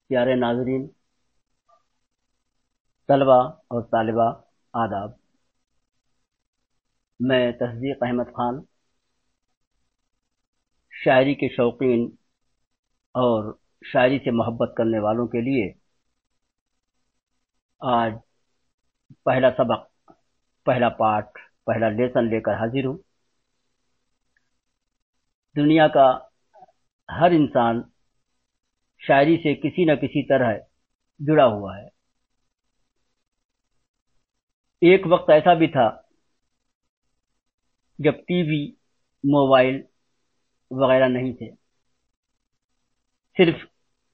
پیارے ناظرین، طلبہ اور طالبہ، آداب۔ میں تصدیق احمد خان، شاعری کے شوقین اور شاعری سے محبت کرنے والوں کے لیے آج پہلا سبق، پہلا پارٹ، پہلا لیسن لے کر حاضر ہوں۔ دنیا کا ہر انسان شاعری سے کسی نہ کسی طرح جڑا ہوا ہے۔ ایک وقت ایسا بھی تھا جب ٹی وی، موبائل وغیرہ نہیں تھے، صرف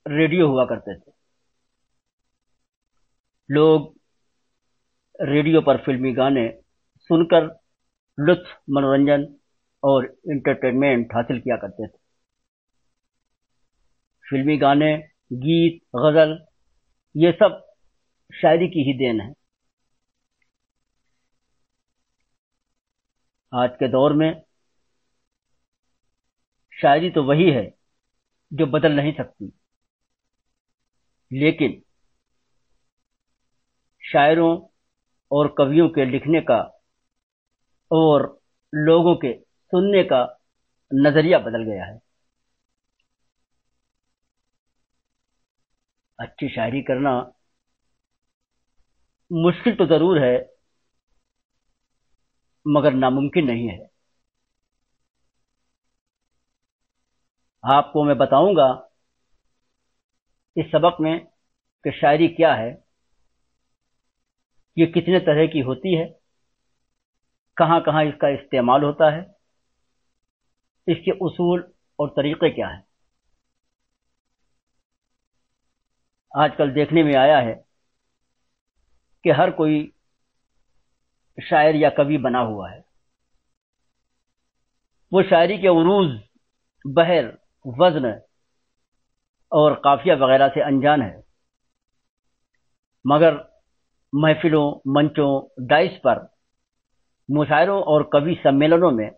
ریڈیو ہوا کرتے تھے۔ لوگ ریڈیو پر فلمی گانے سن کر لطف، منورنجن اور انٹرٹینمنٹ حاصل کیا کرتے تھے۔ فلمی گانے، گیت، غزل، یہ سب شاعری کی ہی دین ہے۔ آج کے دور میں شاعری تو وہی ہے جو بدل نہیں سکتی، لیکن شاعروں اور کویوں کے لکھنے کا اور لوگوں کے سننے کا نظریہ بدل گیا ہے۔ اچھی شاعری کرنا مشکل تو ضرور ہے، مگر ناممکن نہیں ہے۔ آپ کو میں بتاؤں گا اس سبق میں کہ شاعری کیا ہے، یہ کتنے طرح کی ہوتی ہے، کہاں کہاں اس کا استعمال ہوتا ہے، اس کے اصول اور طریقے کیا ہیں۔ آج کل دیکھنے میں آیا ہے کہ ہر کوئی شاعر یا کوی بنا ہوا ہے۔ وہ شاعری کے عروض، بحر، وزن اور قافیہ وغیرہ سے انجان ہے، مگر محفلوں، منچوں، ڈائس پر، مشاعروں اور کوی سمیلنوں میں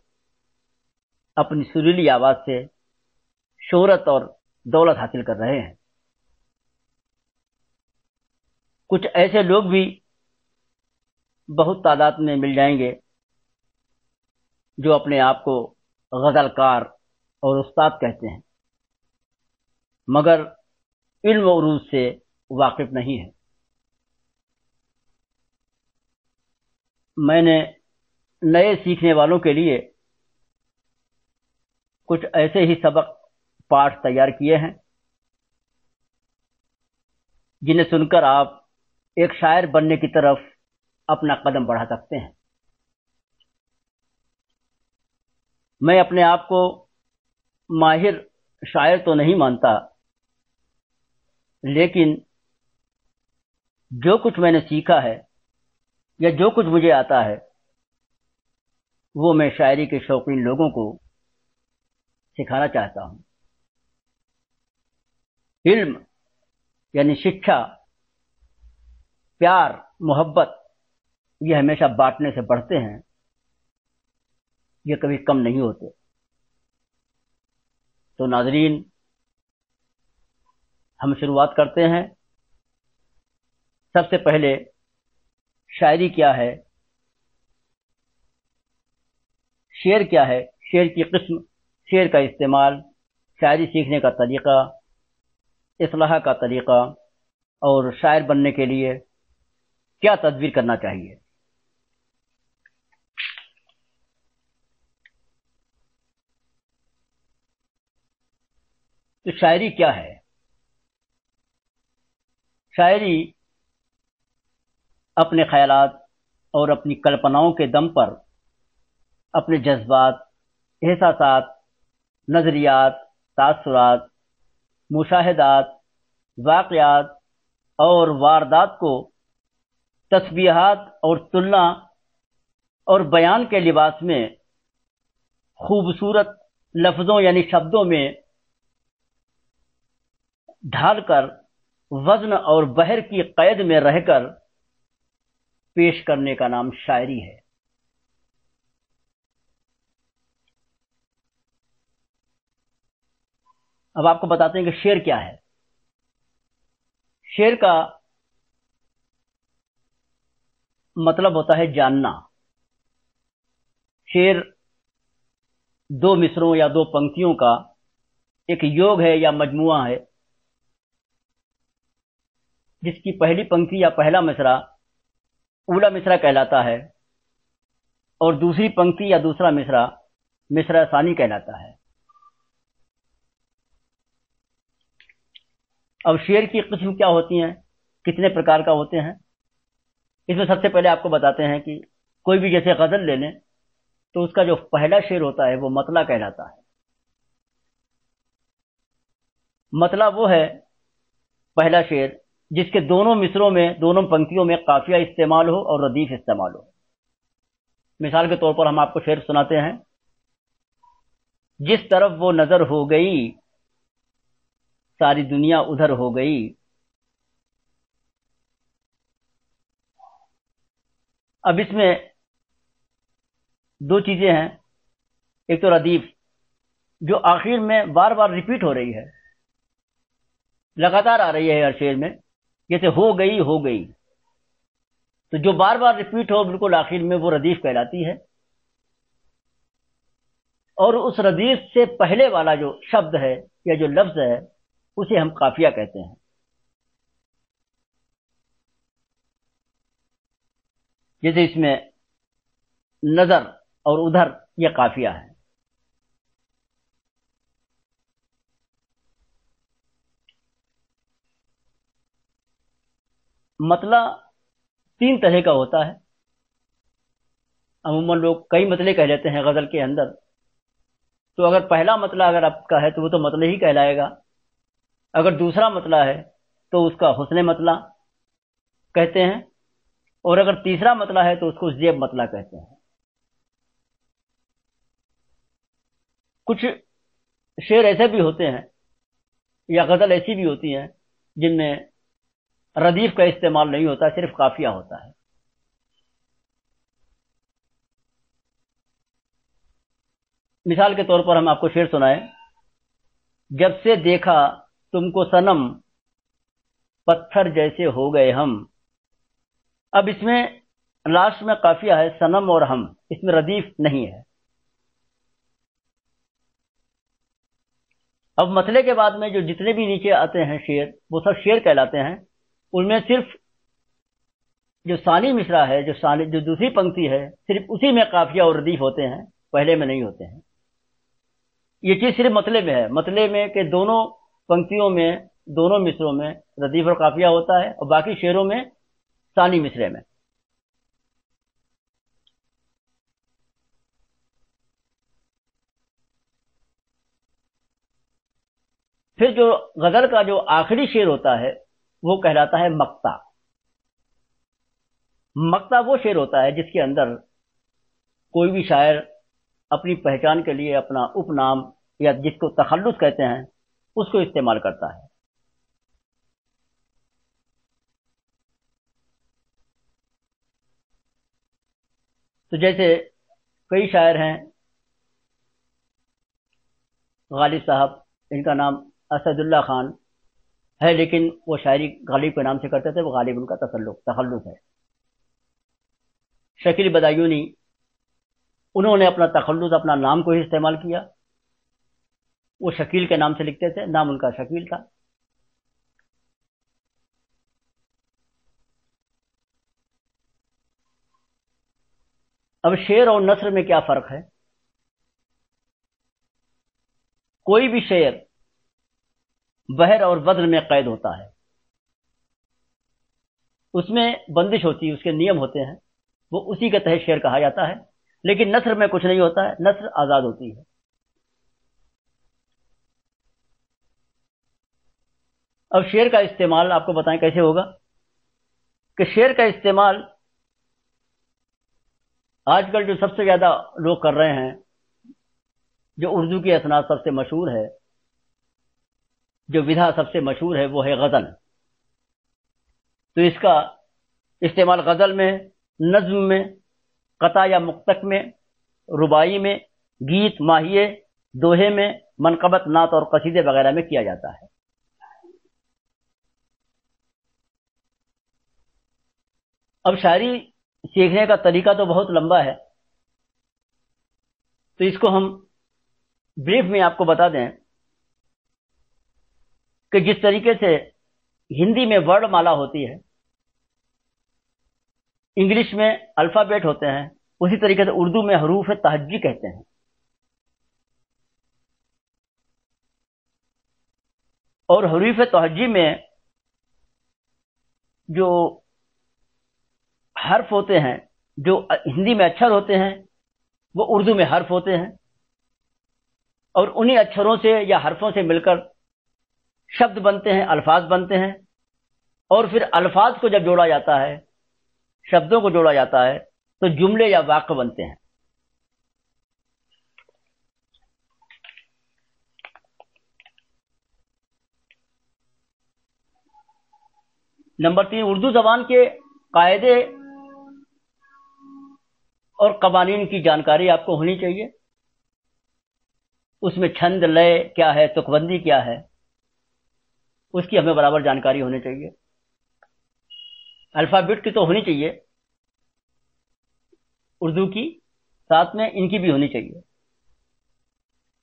اپنی سریلی آواز سے شہرت اور دولت حاصل کر رہے ہیں۔ کچھ ایسے لوگ بھی بہت تعداد میں مل جائیں گے جو اپنے آپ کو غزل کار اور استاد کہتے ہیں، مگر علم و عروج سے واقف نہیں ہے۔ میں نے نئے سیکھنے والوں کے لیے کچھ ایسے ہی سبق پارٹ تیار کیے ہیں جنہیں سن کر آپ ایک شاعر بننے کی طرف اپنا قدم بڑھا سکتے ہیں۔ میں اپنے آپ کو ماہر شاعر تو نہیں مانتا، لیکن جو کچھ میں نے سیکھا ہے یا جو کچھ مجھے آتا ہے وہ میں شاعری کے شوقین لوگوں کو سکھانا چاہتا ہوں۔ علم یعنی شکھا، پیار، محبت، یہ ہمیشہ بانٹنے سے بڑھتے ہیں، یہ کبھی کم نہیں ہوتے۔ تو ناظرین، ہم شروعات کرتے ہیں۔ سب سے پہلے شاعری کیا ہے، شعر کیا ہے، شعر کی قسم، شعر کا استعمال، شاعری سیکھنے کا طریقہ، اصلاح کا طریقہ، اور شاعر بننے کے لیے کیا تدبیر کرنا چاہیے۔ تو شاعری کیا ہے؟ شاعری اپنے خیالات اور اپنی کلپناؤں کے دم پر اپنے جذبات، احساسات، نظریات، تاثرات، مشاہدات، واقعات اور واردات کو تشبیہات اور تلنا اور بیان کے لباس میں خوبصورت لفظوں یعنی شبدوں میں ڈھال کر وزن اور بحر کی قید میں رہ کر پیش کرنے کا نام شاعری ہے۔ اب آپ کو بتاتے ہیں کہ شعر کیا ہے۔ شعر کا مطلب ہوتا ہے جاننا. شعر دو مصروں یا دو پنکتیوں کا ایک یوگ ہے یا مجموعہ ہے، جس کی پہلی پنکتی یا پہلا مصرع اولا مصرع کہلاتا ہے اور دوسری پنکتی یا دوسرا مصرع مصرع ثانی کہلاتا ہے. اب شعر کی قسم کیا ہوتی ہیں، کتنے پرکار کا ہوتے ہیں؟ اس میں سب سے پہلے آپ کو بتاتے ہیں کہ کوئی بھی جیسے غزل لے لیں تو اس کا جو پہلا شعر ہوتا ہے وہ مطلع کہلاتا ہے. مطلع وہ ہے پہلا شعر جس کے دونوں مصروں میں، دونوں پنکتیوں میں قافیہ استعمال ہو اور ردیف استعمال ہو. مثال کے طور پر ہم آپ کو شعر سناتے ہیں: جس طرف وہ نظر ہو گئی ساری دنیا ادھر ہو گئی. اب اس میں دو چیزیں ہیں. ایک تو ردیف جو آخر میں بار بار ریپیٹ ہو رہی ہے، لگاتار آ رہی ہے ہر شعر میں، جیسے ہو گئی ہو گئی، تو جو بار بار ریپیٹ ہو بالکل آخر میں وہ ردیف کہلاتی ہے. اور اس ردیف سے پہلے والا جو شبد ہے یا جو لفظ ہے اسے ہم قافیہ کہتے ہیں. جیسے اس میں نظر اور ادھر یہ قافیہ ہے. مطلع تین طرح کا ہوتا ہے. عموماً لوگ کئی مطلع کہہ لیتے ہیں غزل کے اندر، تو اگر پہلا مطلع اگر آپ کا ہے تو وہ تو مطلع ہی کہلائے گا. اگر دوسرا مطلع ہے تو اس کا حسن مطلع کہتے ہیں، اور اگر تیسرا مطلع ہے تو اس کو زیب مطلع کہتے ہیں. کچھ شعر ایسے بھی ہوتے ہیں یا غزل ایسی بھی ہوتی ہیں جن میں ردیف کا استعمال نہیں ہوتا، صرف قافیہ ہوتا ہے. مثال کے طور پر ہم آپ کو شعر سنائیں: جب سے دیکھا تم کو صنم پتھر جیسے ہو گئے ہم. اب اس میں لاسٹ میں قافیہ ہے صنم اور ہم، اس میں ردیف نہیں ہے. اب مطلع کے بعد میں جو جتنے بھی نیچے آتے ہیں شعر وہ سب شعر کہلاتے ہیں. ان میں صرف جو ثانی مصرع ہے، جو دوسری پنکتی ہے، صرف اسی میں قافیہ اور ردیف ہوتے ہیں، پہلے میں نہیں ہوتے ہیں. یہ چیز صرف مطلع میں ہے، مطلع میں کہ دونوں پنکتیوں میں، دونوں مصروں میں ردیف اور قافیہ ہوتا ہے، اور باقی شعروں میں ثانی مصرع میں. پھر جو غزل کا جو آخری شعر ہوتا ہے وہ کہلاتا ہے مقطع. مقطع وہ شعر ہوتا ہے جس کے اندر کوئی بھی شاعر اپنی پہچان کے لیے اپنا اپ نام یا جس کو تخلص کہتے ہیں اس کو استعمال کرتا ہے. تو جیسے کئی شاعر ہیں، غالب صاحب، ان کا نام اسد اللہ خان ہے لیکن وہ شاعری غالب کے نام سے کرتے تھے، وہ غالب ان کا تخلص ہے. شکیل بدایونی، انہوں نے اپنا تخلص اپنا نام کو ہی استعمال کیا، وہ شکیل کے نام سے لکھتے تھے، نام ان کا شکیل تھا. اب شعر اور نثر میں کیا فرق ہے؟ کوئی بھی شعر بحر اور بدر میں قید ہوتا ہے، اس میں بندش ہوتی ہے، اس کے نیم ہوتے ہیں، وہ اسی کے تحت شعر کہا جاتا ہے. لیکن نثر میں کچھ نہیں ہوتا ہے، نثر آزاد ہوتی ہے. اب شعر کا استعمال آپ کو بتائیں کیسے ہوگا. کہ شعر کا استعمال آج کل جو سب سے زیادہ لوگ کر رہے ہیں، جو اردو کی اصناف سب سے مشہور ہے، جو ودا سب سے مشہور ہے، وہ ہے غزل. تو اس کا استعمال غزل میں، نظم میں، قطع یا مقتق میں، رباعی میں، گیت، ماہیے، دوہے میں، منقبت، نعت اور قصیدے وغیرہ میں کیا جاتا ہے. اب شاعری سیکھنے کا طریقہ تو بہت لمبا ہے، تو اس کو ہم بریف میں آپ کو بتا دیں کہ جس طریقے سے ہندی میں ورڈ مالا ہوتی ہے، انگلش میں الفابیٹ ہوتے ہیں، اسی طریقے سے اردو میں حروف تہجی کہتے ہیں. اور حروف تہجی میں جو حرف ہوتے ہیں، جو ہندی میں اچھر ہوتے ہیں، وہ اردو میں حرف ہوتے ہیں، اور انہی اچھروں سے یا حرفوں سے مل کر شبد بنتے ہیں، الفاظ بنتے ہیں، اور پھر الفاظ کو جب جوڑا جاتا ہے، شبدوں کو جوڑا جاتا ہے، تو جملے یا واقع بنتے ہیں. نمبر 3، اردو زبان کے قاعدے اور قوانین کی جانکاری آپ کو ہونی چاہیے. اس میں چھند، لے کیا ہے، تکبندی کیا ہے، اس کی ہمیں برابر جانکاری ہونی چاہیے. الفابیٹ کی تو ہونی چاہیے اردو کی، ساتھ میں ان کی بھی ہونی چاہیے.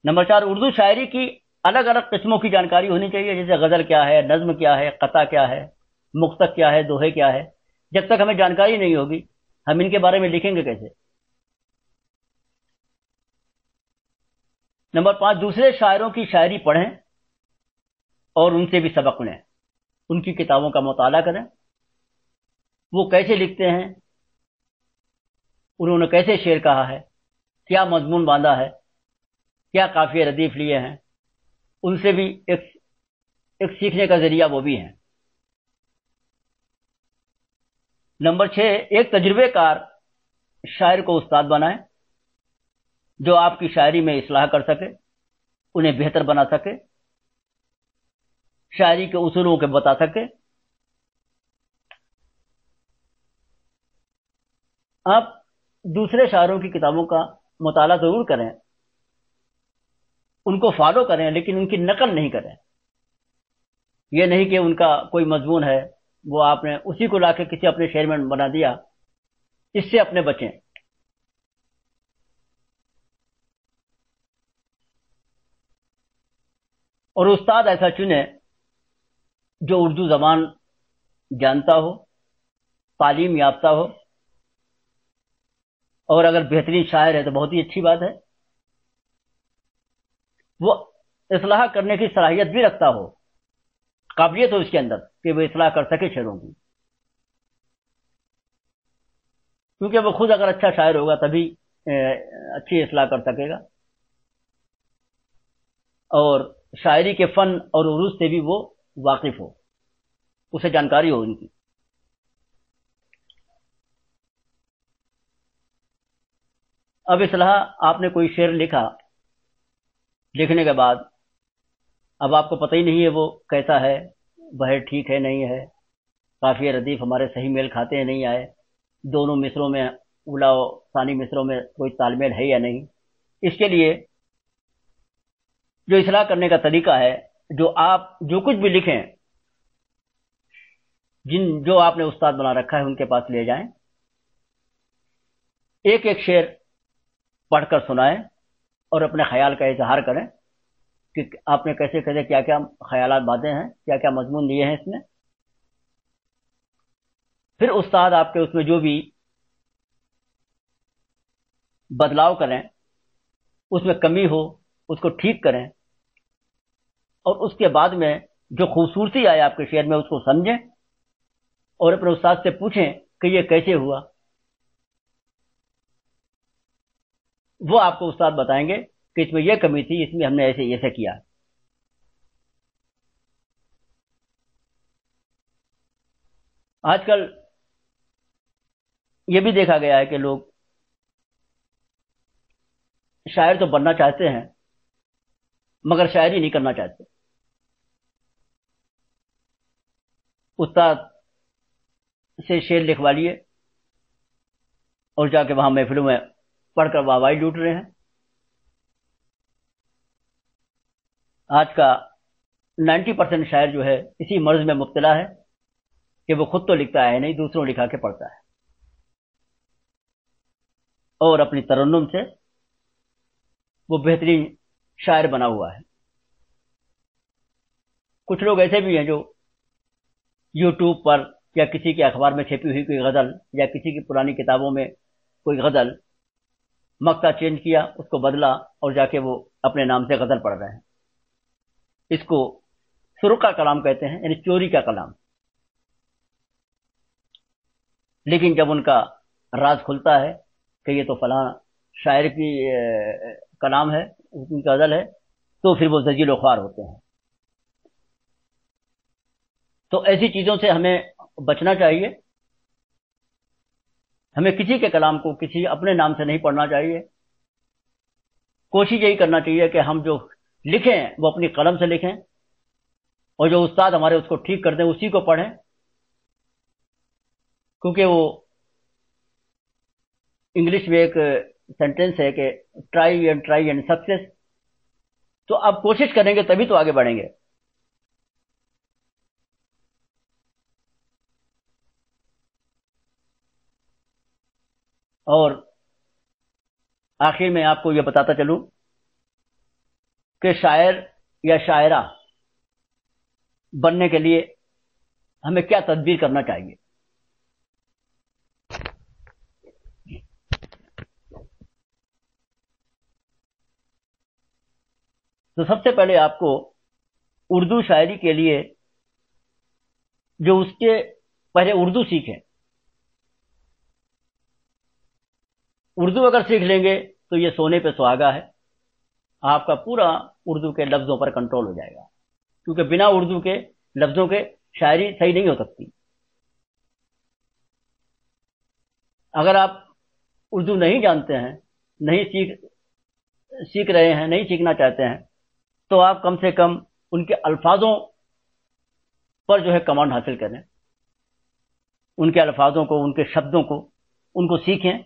نمبر 4، اردو شاعری کی الگ الگ قسموں کی جانکاری ہونی چاہیے، جیسے غزل کیا ہے، نظم کیا ہے، قطع کیا ہے، مقطع کیا ہے، دوہے کیا ہے. جب تک ہمیں جانکاری نہیں ہوگی ہم ان کے بارے میں لکھیں گے کیسے. نمبر 5، دوسرے شاعروں کی شاعری پڑھیں اور ان سے بھی سبق لیں، ان کی کتابوں کا مطالعہ کریں، وہ کیسے لکھتے ہیں، انہوں نے کیسے شعر کہا ہے، کیا مضمون باندھا ہے، کیا قافیہ ردیف لیے ہیں، ان سے بھی ایک سیکھنے کا ذریعہ وہ بھی ہیں. نمبر 6، ایک تجربے کار شاعر کو استاد بنائیں جو آپ کی شاعری میں اصلاح کر سکے، انہیں بہتر بنا سکے، شاعری کے اصولوں کو بتا سکے. آپ دوسرے شاعروں کی کتابوں کا مطالعہ ضرور کریں، ان کو فالو کریں، لیکن ان کی نقل نہیں کریں. یہ نہیں کہ ان کا کوئی مضمون ہے وہ آپ نے اسی کو لا کے کسی اپنے شعر میں بنا دیا، اس سے اپنے بچیں. اور استاد ایسا چنیں جو اردو زبان جانتا ہو، تعلیم یافتہ ہو، اور اگر بہترین شاعر ہے تو بہت ہی اچھی بات ہے، وہ اصلاح کرنے کی صلاحیت بھی رکھتا ہو، قابلیت ہو اس کے اندر کہ وہ اصلاح کر سکے شعروں کی. کیونکہ وہ خود اگر اچھا شاعر ہوگا تبھی اچھی اصلاح کر سکے گا، اور شاعری کے فن اور عروج سے بھی وہ واقف ہو، اسے جانکاری ہو ان کی. اب اصلاح، آپ نے کوئی شعر لکھا، لکھنے کے بعد اب آپ کو پتہ ہی نہیں ہے وہ کیسا ہے، بہر ٹھیک ہے نہیں ہے، قافیہ ردیف ہمارے صحیح میل کھاتے ہیں نہیں آئے، دونوں مصروں میں، اولا و ثانی مصروں میں کوئی تال میل ہے یا نہیں. اس کے لیے جو اصلاح کرنے کا طریقہ ہے، جو آپ جو کچھ بھی لکھیں، جو آپ نے استاد بنا رکھا ہے ان کے پاس لے جائیں، ایک ایک شعر پڑھ کر سنائیں اور اپنے خیال کا اظہار کریں کہ آپ نے کیسے کیسے کیا کیا خیالات باندھے ہیں، کیا کیا مضمون لیے ہیں اس میں. پھر استاد آپ کے اس میں جو بھی بدلاؤ کریں، اس میں کمی ہو اس کو ٹھیک کریں، اور اس کے بعد میں جو خوبصورتی آئے آپ کے شعر میں اس کو سمجھیں اور اپنے استاد سے پوچھیں کہ یہ کیسے ہوا. وہ آپ کو استاد بتائیں گے کہ اس میں یہ کمی تھی، اس میں ہم نے ایسے ایسے کیا. آج کل یہ بھی دیکھا گیا ہے کہ لوگ شاعر تو بننا چاہتے ہیں مگر شاعری نہیں کرنا چاہتے. استاد سے شعر لکھوا لیے اور جا کے وہاں محفلوں میں پڑھ کر واہ واہی لوٹ رہے ہیں. آج کا 90% شاعر جو ہے اسی مرض میں مبتلا ہے کہ وہ خود تو لکھتا ہے نہیں، دوسروں لکھا کے پڑھتا ہے. اور اپنی ترنم سے وہ بہترین شاعر بنا ہوا ہے۔ کچھ لوگ ایسے بھی ہیں جو یوٹیوب پر یا کسی کے اخبار میں چھپی ہوئی کوئی غزل یا کسی کی پرانی کتابوں میں کوئی غزل مقطع چینج کیا، اس کو بدلا اور جا کے وہ اپنے نام سے غزل پڑھ رہے ہیں۔ اس کو سرقہ کلام کہتے ہیں، یعنی چوری کا کلام۔ لیکن جب ان کا راز کھلتا ہے کہ یہ تو فلاں شاعر کی کلام ہے، ان کی غزل ہے، تو پھر وہ ضجیل و خوار ہوتے ہیں۔ تو ایسی چیزوں سے ہمیں بچنا چاہیے۔ ہمیں کسی کے کلام کو کسی اپنے نام سے نہیں پڑھنا چاہیے۔ کوشش یہی کرنا چاہیے کہ ہم جو لکھیں وہ اپنی قلم سے لکھیں، اور جو استاد ہمارے اس کو ٹھیک کر دیں اسی کو پڑھیں، کیونکہ وہ انگلش میں ایک سینٹینس ہے کہ ٹرائی اینڈ سکسیس۔ تو آپ کوشش کریں گے تبھی تو آگے بڑھیں گے۔ اور آخر میں آپ کو یہ بتاتا چلوں کہ شاعر یا شاعرہ بننے کے لیے ہمیں کیا تدبیر کرنا چاہیے۔ تو سب سے پہلے آپ کو اردو شاعری کے لیے جو اس کے پہلے اردو سیکھیں۔ اردو اگر سیکھ لیں گے تو یہ سونے پہ سہاگا ہے، آپ کا پورا اردو کے لفظوں پر کنٹرول ہو جائے گا، کیونکہ بنا اردو کے لفظوں کے شاعری صحیح نہیں ہو سکتی۔ اگر آپ اردو نہیں جانتے ہیں، نہیں سیکھ رہے ہیں، نہیں سیکھنا چاہتے ہیں، تو آپ کم سے کم ان کے الفاظوں پر جو ہے کمانڈ حاصل کریں، ان کے الفاظوں کو، ان کے شبدوں کو، ان کو سیکھیں۔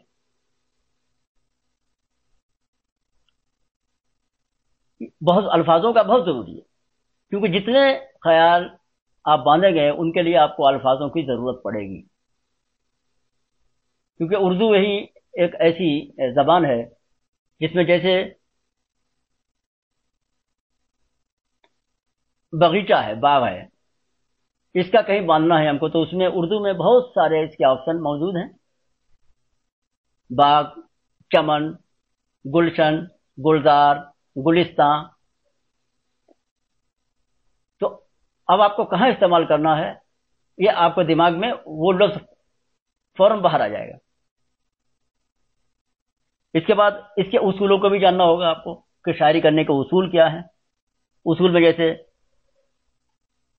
بہت الفاظوں کا بہت ضروری ہے، کیونکہ جتنے خیال آپ باندھے گئے ان کے لیے آپ کو الفاظوں کی ضرورت پڑے گی، کیونکہ اردو یہی ایک ایسی زبان ہے جس میں جیسے باغیچہ ہے، باغ ہے، اس کا کہیں باندھنا ہے ہم کو، تو اس میں اردو میں بہت سارے اس کے آپشن موجود ہیں۔ باغ، چمن، گلشن، گلزار، گلستان۔ تو اب آپ کو کہاں استعمال کرنا ہے، یہ آپ کے دماغ میں وہ لفظ فوراً باہر آ جائے گا۔ اس کے بعد اس کے اصولوں کو بھی جاننا ہوگا آپ کو کہ شاعری کرنے کے اصول کیا ہیں۔ اصول میں جیسے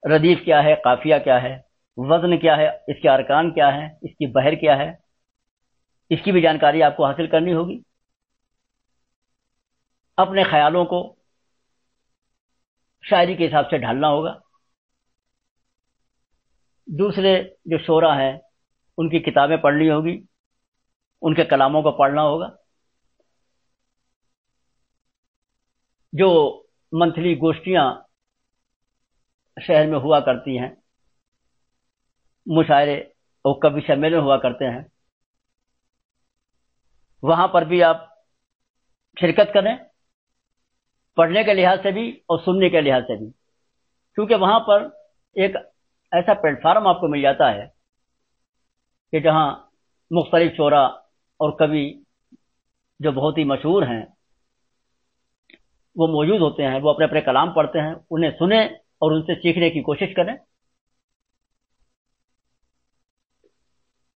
ردیف کیا ہے، قافیہ کیا ہے، وزن کیا ہے، اس کے ارکان کیا ہیں، اس کی بحر کیا ہے، اس کی بھی جانکاری آپ کو حاصل کرنی ہوگی۔ اپنے خیالوں کو شاعری کے حساب سے ڈھالنا ہوگا۔ دوسرے جو شعراء ہیں ان کی کتابیں پڑھنی ہوگی، ان کے کلاموں کو پڑھنا ہوگا۔ جو منتھلی گوشٹیاں شہر میں ہوا کرتی ہیں، مشاعرے اور کوی سمیلن ہوا کرتے ہیں، وہاں پر بھی آپ شرکت کریں، پڑھنے کے لحاظ سے بھی اور سننے کے لحاظ سے بھی، کیونکہ وہاں پر ایک ایسا پلیٹ فارم آپ کو مل جاتا ہے کہ جہاں مختلف شعراء اور کوی جو بہت ہی مشہور ہیں وہ موجود ہوتے ہیں، وہ اپنے اپنے کلام پڑھتے ہیں، انہیں سنیں اور ان سے سیکھنے کی کوشش کریں۔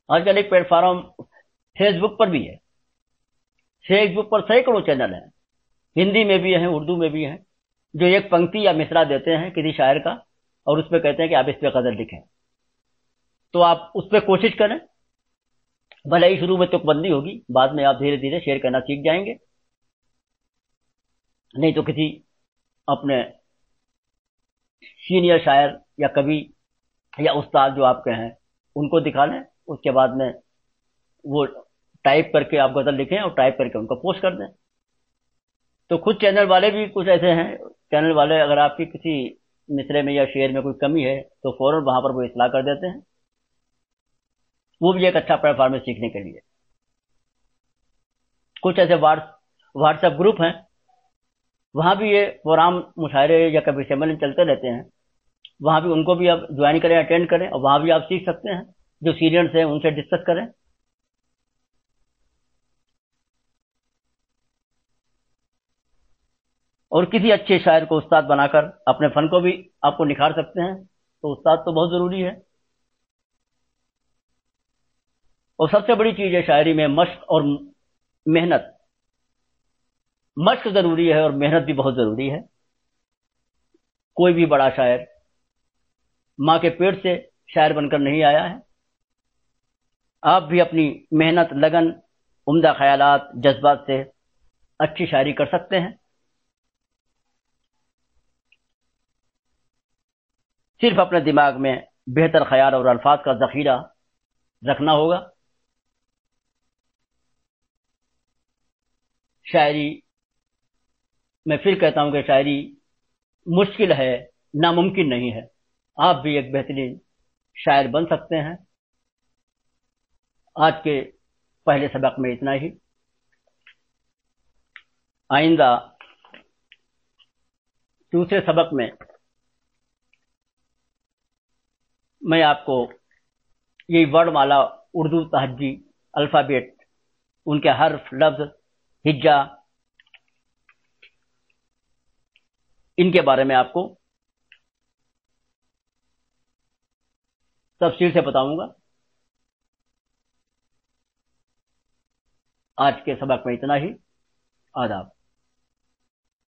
آج کل ایک پلیٹ فارم فیس بک پر بھی ہے، فیس بک پر سینکڑوں چینل ہیں، ہندی میں بھی ہیں، اردو میں بھی ہیں، جو ایک پنکتی یا مصرع دیتے ہیں کسی شاعر کا اور اس پہ کہتے ہیں کہ آپ اس پہ غزل لکھیں، تو آپ اس پہ کوشش کریں۔ بھلے ہی شروع میں تک بندی ہوگی، بعد میں آپ دھیرے دھیرے شعر کہنا سیکھ جائیں گے، نہیں تو کسی اپنے سینئر شاعر یا کبھی یا استاد جو آپ کے ہیں ان کو دکھا لیں، اس کے بعد میں وہ ٹائپ کر کے آپ غزل لکھیں اور ٹائپ کر کے ان کو پوسٹ کر دیں۔ تو خود چینل والے بھی کچھ ایسے ہیں، چینل والے اگر آپ کی کسی مصرے میں یا شعر میں کوئی کمی ہے تو فوراً وہاں پر وہ اصلاح کر دیتے ہیں، وہ بھی ایک اچھا پلیٹ فارم ہے سیکھنے کے لیے۔ کچھ ایسے واٹس ایپ گروپ ہیں، وہاں بھی یہ پروگرام مشاعرے یا کبھی سیمینار چلتے رہتے ہیں، وہاں بھی ان کو بھی آپ جوائن کریں، اٹینڈ کریں، اور وہاں بھی آپ سیکھ سکتے ہیں، جو سینئرز ہیں ان سے ڈسکس کریں۔ اور کسی اچھے شاعر کو استاد بنا کر اپنے فن کو بھی آپ کو نکھار سکتے ہیں، تو استاد تو بہت ضروری ہے۔ اور سب سے بڑی چیز ہے شاعری میں مشق اور محنت۔ مشق ضروری ہے اور محنت بھی بہت ضروری ہے۔ کوئی بھی بڑا شاعر ماں کے پیٹ سے شاعر بن کر نہیں آیا ہے۔ آپ بھی اپنی محنت، لگن، عمدہ خیالات، جذبات سے اچھی شاعری کر سکتے ہیں۔ صرف اپنے دماغ میں بہتر خیال اور الفاظ کا ذخیرہ رکھنا ہوگا۔ شاعری، میں پھر کہتا ہوں کہ شاعری مشکل ہے، ناممکن نہیں ہے۔ آپ بھی ایک بہترین شاعر بن سکتے ہیں۔ آج کے پہلے سبق میں اتنا ہی۔ آئندہ دوسرے سبق میں میں آپ کو یہی ورڈ مالا، اردو تہجی الفابیٹ، ان کے حرف، لفظ، ہجا، ان کے بارے میں آپ کو تفصیل سے بتاؤں گا۔ آج کے سبق میں اتنا ہی۔ آداب۔